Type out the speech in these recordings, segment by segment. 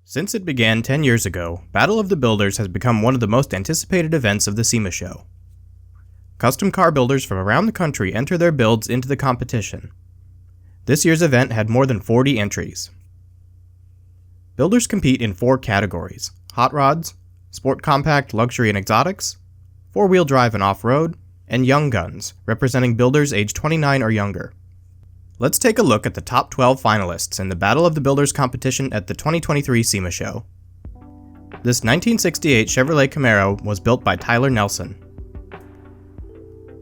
Since it began 10 years ago, Battle of the Builders has become one of the most anticipated events of the SEMA Show. Custom car builders from around the country enter their builds into the competition. This year's event had more than 40 entries. Builders compete in 4 categories: hot rods, sport compact, luxury and exotics, four-wheel drive and off-road, and young guns, representing builders age 29 or younger. Let's take a look at the top 12 finalists in the Battle of the Builders competition at the 2023 SEMA Show. This 1968 Chevrolet Camaro was built by Tyler Nelson.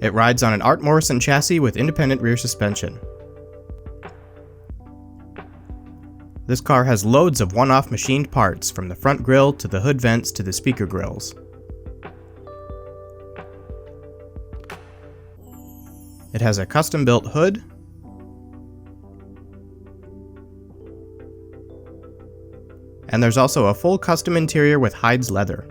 It rides on an Art Morrison chassis with independent rear suspension. This car has loads of one-off machined parts, from the front grille to the hood vents to the speaker grills. It has a custom-built hood, and there's also a full custom interior with Hides leather.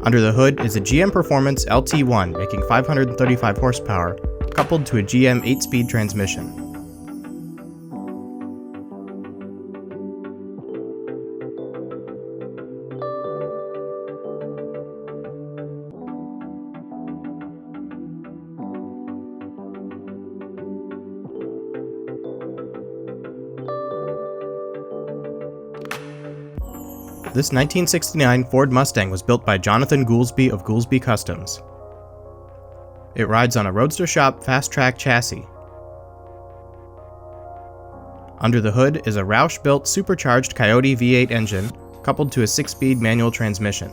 Under the hood is a GM Performance LT1 making 535 horsepower, coupled to a GM 8-speed transmission. This 1969 Ford Mustang was built by Jonathan Goolsby of Goolsby Customs. It rides on a Roadster Shop Fast Track chassis. Under the hood is a Roush-built supercharged Coyote V8 engine, coupled to a 6-speed manual transmission.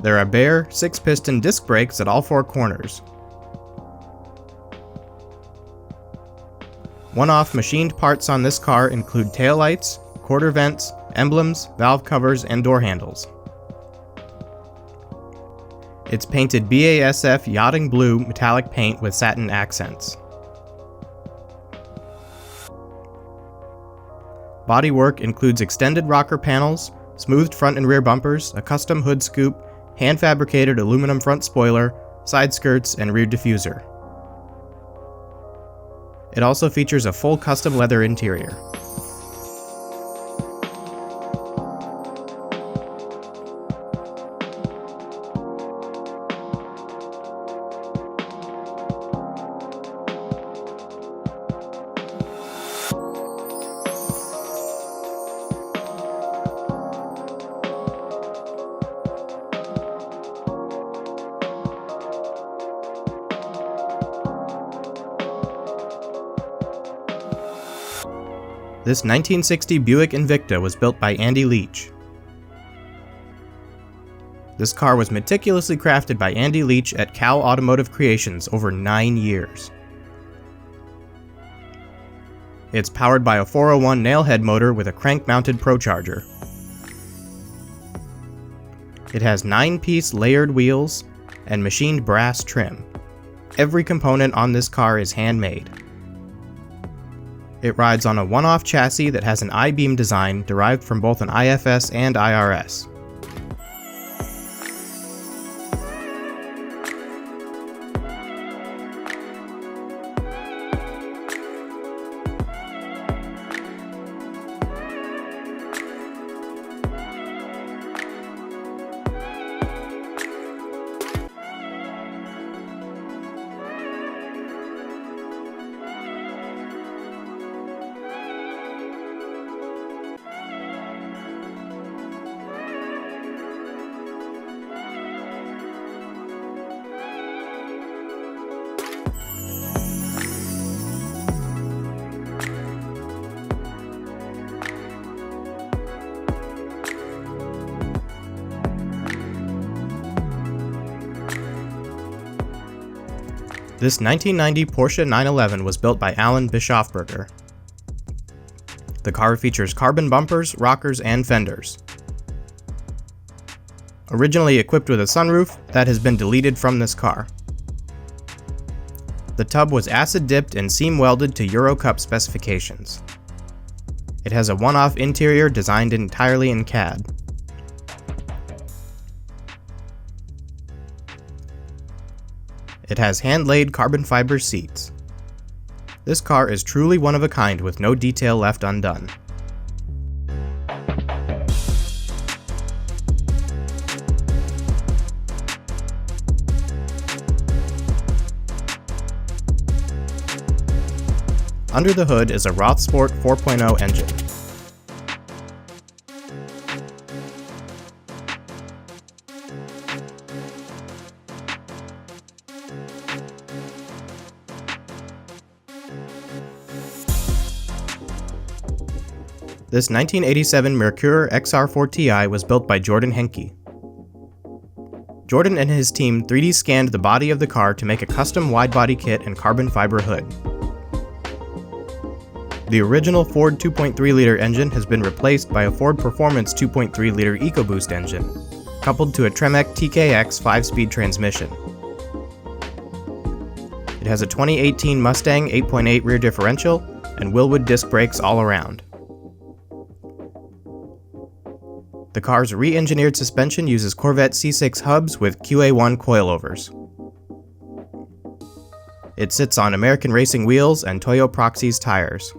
There are bare, 6-piston disc brakes at all 4 corners. One-off machined parts on this car include taillights, quarter vents, emblems, valve covers, and door handles. It's painted BASF Yachting Blue metallic paint with satin accents. Bodywork includes extended rocker panels, smoothed front and rear bumpers, a custom hood scoop, hand-fabricated aluminum front spoiler, side skirts, and rear diffuser. It also features a full custom leather interior. This 1960 Buick Invicta was built by Andy Leach. This car was meticulously crafted by Andy Leach at Cal Automotive Creations over 9 years. It's powered by a 401 nailhead motor with a crank-mounted ProCharger. It has 9-piece layered wheels and machined brass trim. Every component on this car is handmade. It rides on a one-off chassis that has an I-beam design derived from both an IFS and IRS. This 1990 Porsche 911 was built by Alan Bischofberger. The car features carbon bumpers, rockers, and fenders. Originally equipped with a sunroof, that has been deleted from this car. The tub was acid-dipped and seam-welded to Euro Cup specifications. It has a one-off interior designed entirely in CAD. It has hand-laid carbon fiber seats. This car is truly one of a kind with no detail left undone. Under the hood is a Rothsport 4.0 engine. This 1987 Merkur XR4 Ti was built by Jordan Henke. Jordan and his team 3D scanned the body of the car to make a custom wide-body kit and carbon fiber hood. The original Ford 2.3-liter engine has been replaced by a Ford Performance 2.3-liter EcoBoost engine, coupled to a Tremec TKX 5-speed transmission. It has a 2018 Mustang 8.8 rear differential and Wilwood disc brakes all around. The car's re-engineered suspension uses Corvette C6 hubs with QA1 coilovers. It sits on American Racing wheels and Toyo Proxys tires.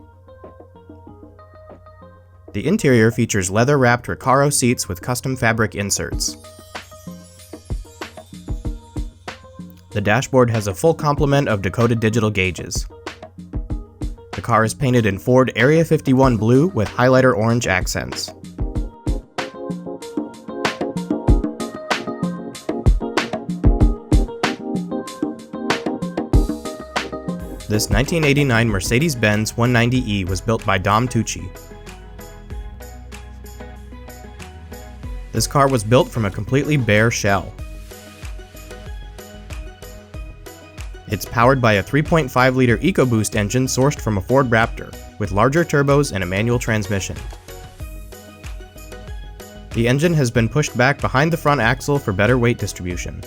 The interior features leather-wrapped Recaro seats with custom fabric inserts. The dashboard has a full complement of decoded digital gauges. The car is painted in Ford Area 51 blue with highlighter orange accents. This 1989 Mercedes-Benz 190E was built by Dom Tucci. This car was built from a completely bare shell. It's powered by a 3.5-liter EcoBoost engine sourced from a Ford Raptor, with larger turbos and a manual transmission. The engine has been pushed back behind the front axle for better weight distribution.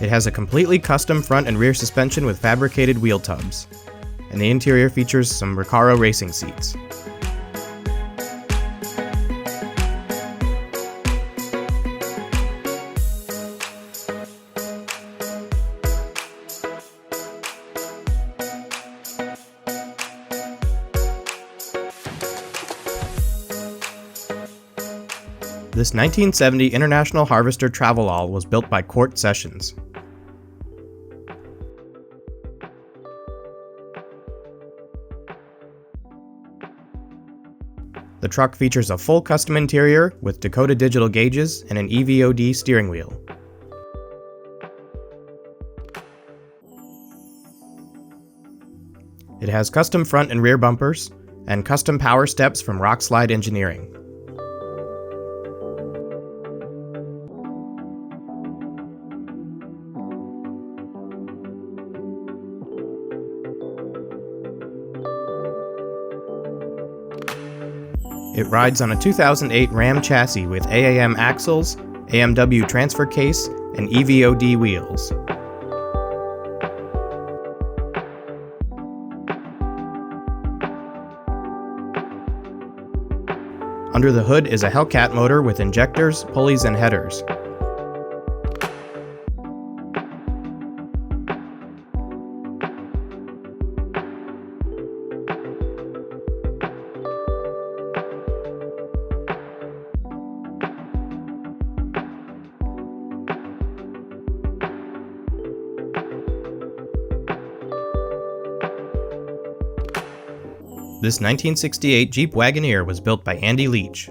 It has a completely custom front and rear suspension with fabricated wheel tubs, and the interior features some Recaro racing seats. This 1970 International Harvester Travelall was built by Cort Sessions. The truck features a full custom interior with decoded digital gauges and an EVOD steering wheel. It has custom front and rear bumpers and custom power steps from Rockslide Engineering. It rides on a 2008 Ram chassis with AAM axles, AMW transfer case, and EVOD wheels. Under the hood is a Hellcat motor with injectors, pulleys, and headers. This 1968 Jeep Wagoneer was built by Andy Leach.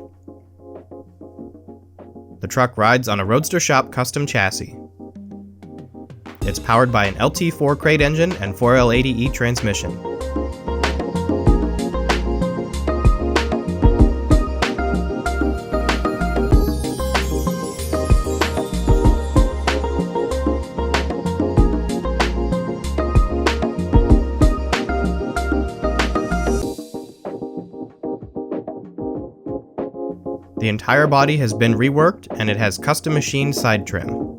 The truck rides on a Roadster Shop custom chassis. It's powered by an LT4 crate engine and 4L80E transmission. The entire body has been reworked and it has custom machined side trim.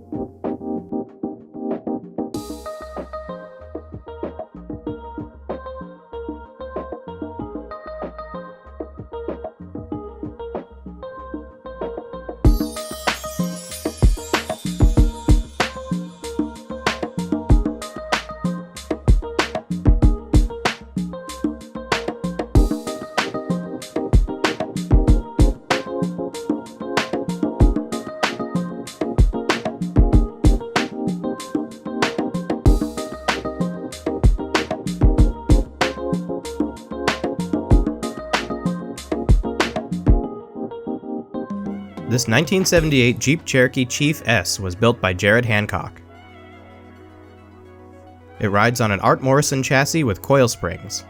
This 1978 Jeep Cherokee Chief S was built by Jared Hancock. It rides on an Art Morrison chassis with coil springs.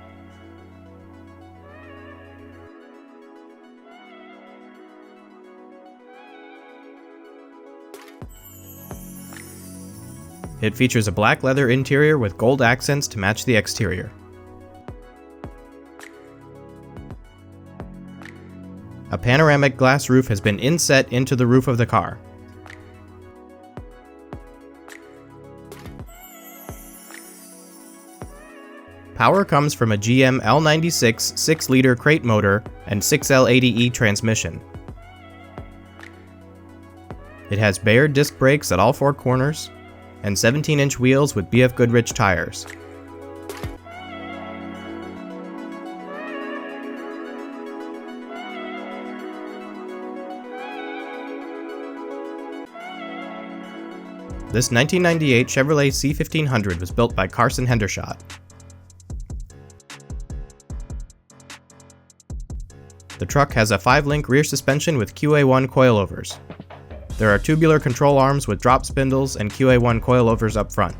It features a black leather interior with gold accents to match the exterior. A panoramic glass roof has been inset into the roof of the car. Power comes from a GM L96 6-liter crate motor and 6L80E transmission. It has Bayer disc brakes at all 4 corners and 17-inch wheels with BF Goodrich tires. This 1998 Chevrolet C1500 was built by Carson Hendershott. The truck has a 5-link rear suspension with QA1 coilovers. There are tubular control arms with drop spindles and QA1 coilovers up front.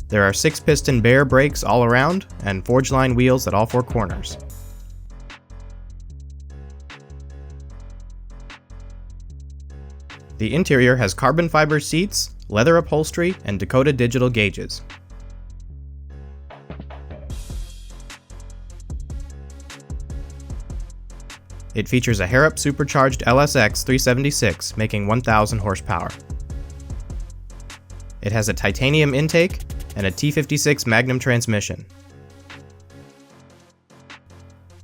There are 6-piston Bayer brakes all around and forged line wheels at all 4 corners. The interior has carbon fiber seats, leather upholstery, and Dakota digital gauges. It features a Harrop supercharged LSX 376, making 1,000 horsepower. It has a titanium intake and a T56 Magnum transmission.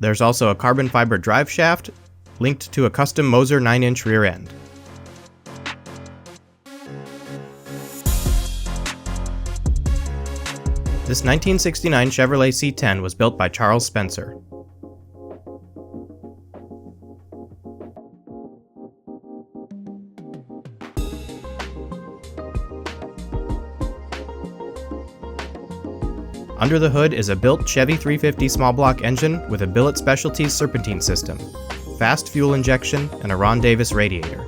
There's also a carbon fiber drive shaft linked to a custom Moser 9-inch rear end. This 1969 Chevrolet C10 was built by Charles Spencer. Under the hood is a built Chevy 350 small block engine with a Billet Specialties serpentine system, fast fuel injection, and a Ron Davis radiator.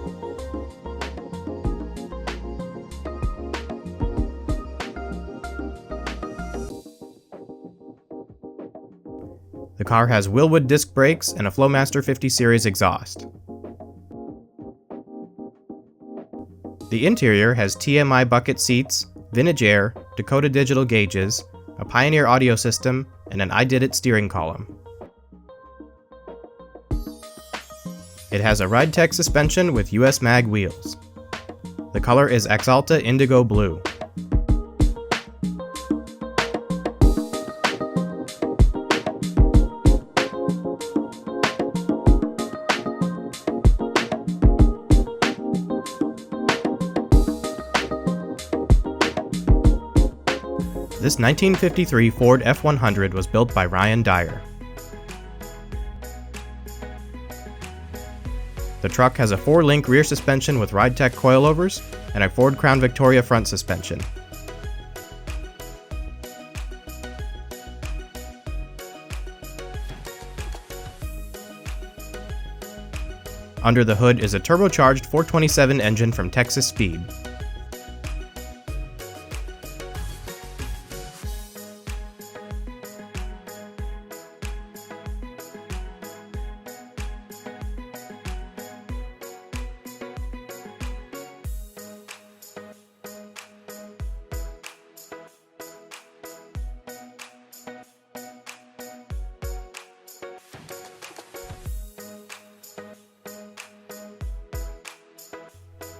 The car has Willwood disc brakes and a Flowmaster 50 series exhaust. The interior has TMI bucket seats, vintage air, Dakota digital gauges, a Pioneer audio system, and an I Did It steering column. It has a Ride-Tech suspension with US Mag wheels. The color is Axalta Indigo Blue. This 1953 Ford F100 was built by Ryan Dyer. The truck has a 4-link rear suspension with Ride-Tech coilovers and a Ford Crown Victoria front suspension. Under the hood is a turbocharged 427 engine from Texas Speed.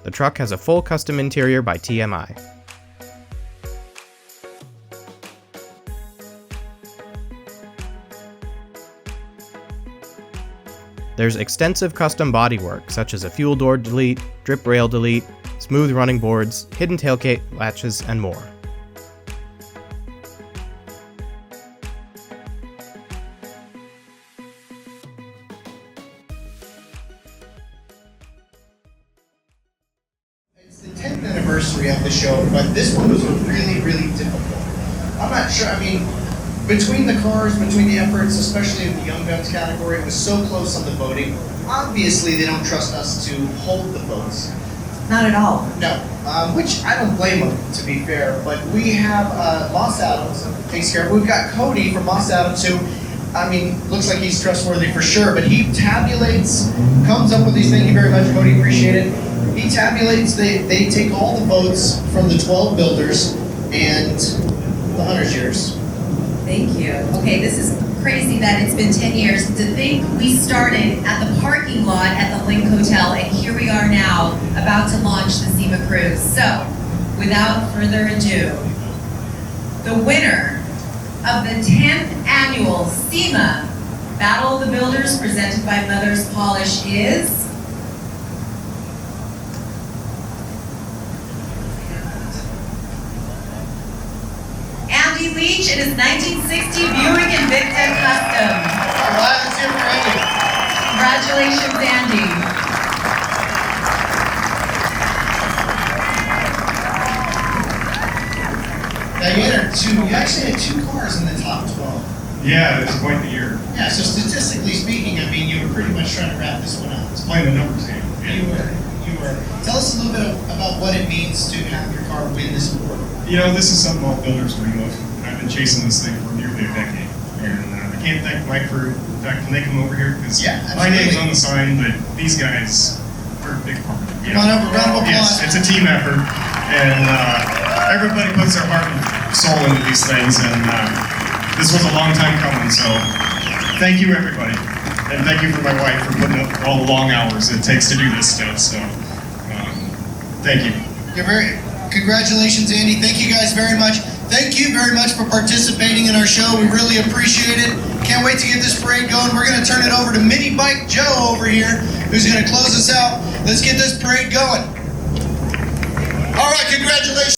The truck has a full custom interior by TMI. There's extensive custom bodywork, such as a fuel door delete, drip rail delete, smooth running boards, hidden tailgate latches, and more. It's the 10th anniversary of the show, but this one was really, really difficult. I'm not sure, between the cars, between the efforts, especially in the Young Guns category, it was so close on the voting. Obviously, they don't trust us to hold the votes. Not at all. No, which I don't blame them, to be fair. But we have Moss Adams takes care of it. We've got Cody from Moss Adams, who, looks like he's trustworthy for sure. But he tabulates, comes up with these. Thank you very much, Cody. Appreciate it. He tabulates. They take all the votes from the 12 builders and the 100 years. Thank you. Okay, this is crazy that it's been 10 years. To think we started at the parking lot at the Link Hotel, and here we are now about to launch the SEMA Cruise. So, without further ado, the winner of the 10th annual SEMA Battle of the Builders presented by Mother's Polish is... Leach in his 1960 Buick Invicta Custom. All right, let's hear it for Andy. Congratulations, Andy. Now you actually had 2 cars in the top 12. Yeah, it was quite the year. Yeah, so statistically speaking, you were pretty much trying to wrap this one up. It's playing the numbers game. You were. Tell us a little bit about what it means to have your car win this award. This is something all builders dream of. I've been chasing this thing for nearly a decade, and I can't thank Mike for, in fact, can they come over here? Because my name's on the sign, but these guys are a big part of it. Come on over, round of applause. Yes, it's a team effort, and everybody puts their heart and soul into these things, and this was a long time coming, so thank you, everybody. And thank you for my wife for putting up all the long hours it takes to do this stuff, so thank you. Congratulations, Andy. Thank you guys very much. Thank you very much for participating in our show. We really appreciate it. Can't wait to get this parade going. We're going to turn it over to Mini Bike Joe over here, who's going to close us out. Let's get this parade going. All right, congratulations.